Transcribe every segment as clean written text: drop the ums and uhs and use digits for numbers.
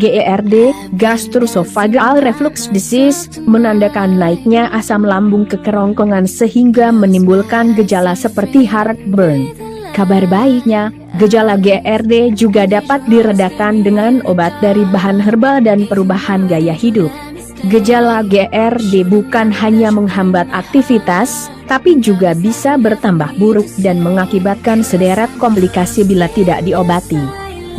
GERD, gastroesophageal reflux disease, menandakan naiknya asam lambung ke kerongkongan sehingga menimbulkan gejala seperti heartburn. Kabar baiknya, gejala GERD juga dapat diredakan dengan obat dari bahan herbal dan perubahan gaya hidup. Gejala GERD bukan hanya menghambat aktivitas, tapi juga bisa bertambah buruk dan mengakibatkan sederet komplikasi bila tidak diobati.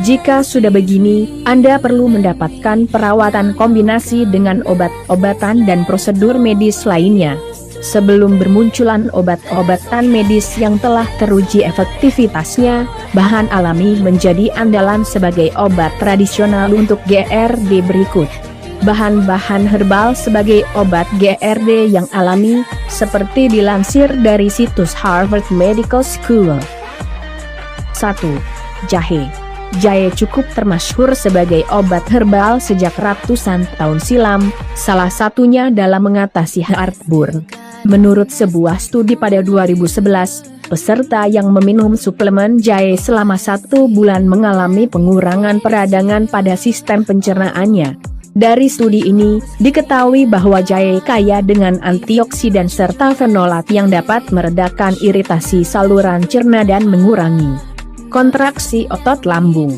Jika sudah begini, Anda perlu mendapatkan perawatan kombinasi dengan obat-obatan dan prosedur medis lainnya. Sebelum bermunculan obat-obatan medis yang telah teruji efektivitasnya, bahan alami menjadi andalan sebagai obat tradisional untuk GERD berikut. Bahan-bahan herbal sebagai obat GERD yang alami, seperti dilansir dari situs Harvard Medical School. 1. Jahe. Jahe cukup termasyhur sebagai obat herbal sejak ratusan tahun silam, salah satunya dalam mengatasi heartburn. Menurut sebuah studi pada 2011, peserta yang meminum suplemen jahe selama 1 bulan mengalami pengurangan peradangan pada sistem pencernaannya. Dari studi ini, diketahui bahwa jahe kaya dengan antioksidan serta fenolat yang dapat meredakan iritasi saluran cerna dan mengurangi kontraksi otot lambung.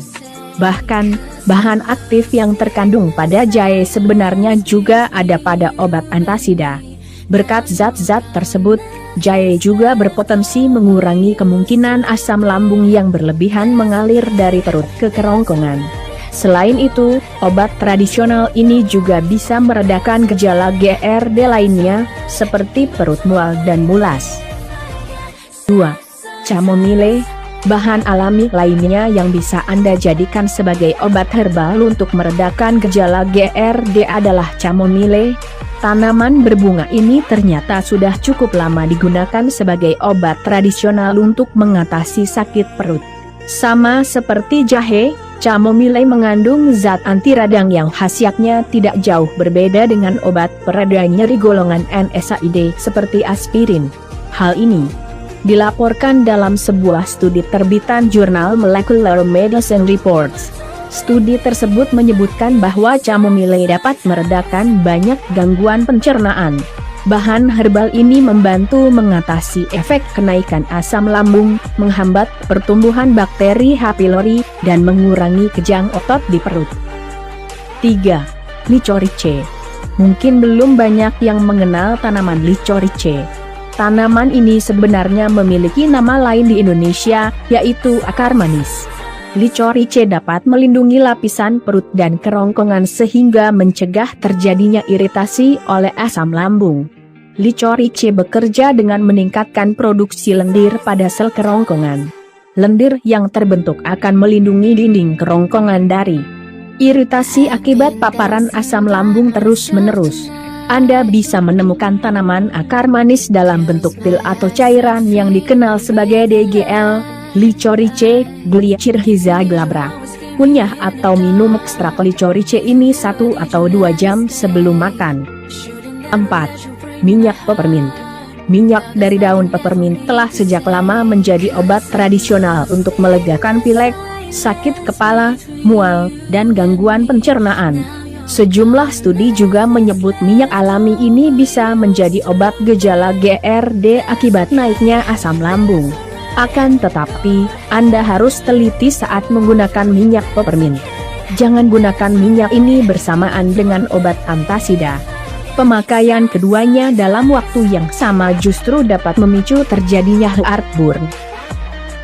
Bahkan, bahan aktif yang terkandung pada jahe sebenarnya juga ada pada obat antasida. Berkat zat-zat tersebut, jahe juga berpotensi mengurangi kemungkinan asam lambung yang berlebihan mengalir dari perut ke kerongkongan. Selain itu, obat tradisional ini juga bisa meredakan gejala GERD lainnya, seperti perut mual dan mulas. 2. Chamomile. Bahan alami lainnya yang bisa Anda jadikan sebagai obat herbal untuk meredakan gejala GERD adalah chamomile. Tanaman berbunga ini ternyata sudah cukup lama digunakan sebagai obat tradisional untuk mengatasi sakit perut. Sama seperti jahe, chamomile mengandung zat anti radang yang khasiatnya tidak jauh berbeda dengan obat pereda nyeri golongan NSAID seperti aspirin. Hal ini dilaporkan dalam sebuah studi terbitan jurnal Molecular Medicine Reports. Studi tersebut menyebutkan bahwa chamomile dapat meredakan banyak gangguan pencernaan. Bahan herbal ini membantu mengatasi efek kenaikan asam lambung, menghambat pertumbuhan bakteri H. pylori, dan mengurangi kejang otot di perut. 3. Licorice. Mungkin belum banyak yang mengenal tanaman licorice. Tanaman ini sebenarnya memiliki nama lain di Indonesia, yaitu akar manis. Licorice dapat melindungi lapisan perut dan kerongkongan sehingga mencegah terjadinya iritasi oleh asam lambung. Licorice bekerja dengan meningkatkan produksi lendir pada sel kerongkongan. Lendir yang terbentuk akan melindungi dinding kerongkongan dari iritasi akibat paparan asam lambung terus-menerus. Anda bisa menemukan tanaman akar manis dalam bentuk pil atau cairan yang dikenal sebagai DGL, Licorice Glycyrrhiza glabra. Kunyah atau minum ekstrak licorice ini 1 atau 2 jam sebelum makan. 4. Minyak peppermint. Minyak dari daun peppermint telah sejak lama menjadi obat tradisional untuk melegakan pilek, sakit kepala, mual, dan gangguan pencernaan. Sejumlah studi juga menyebut minyak alami ini bisa menjadi obat gejala GERD akibat naiknya asam lambung. Akan tetapi, Anda harus teliti saat menggunakan minyak peppermint. Jangan gunakan minyak ini bersamaan dengan obat antasida. Pemakaian keduanya dalam waktu yang sama justru dapat memicu terjadinya heartburn.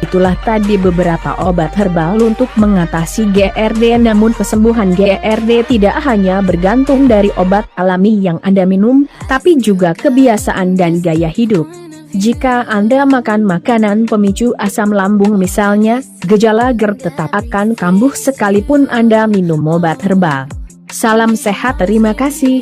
Itulah tadi beberapa obat herbal untuk mengatasi GERD, namun kesembuhan GERD tidak hanya bergantung dari obat alami yang Anda minum, tapi juga kebiasaan dan gaya hidup. Jika Anda makan makanan pemicu asam lambung misalnya, gejala GERD tetap akan kambuh sekalipun Anda minum obat herbal. Salam sehat, terima kasih.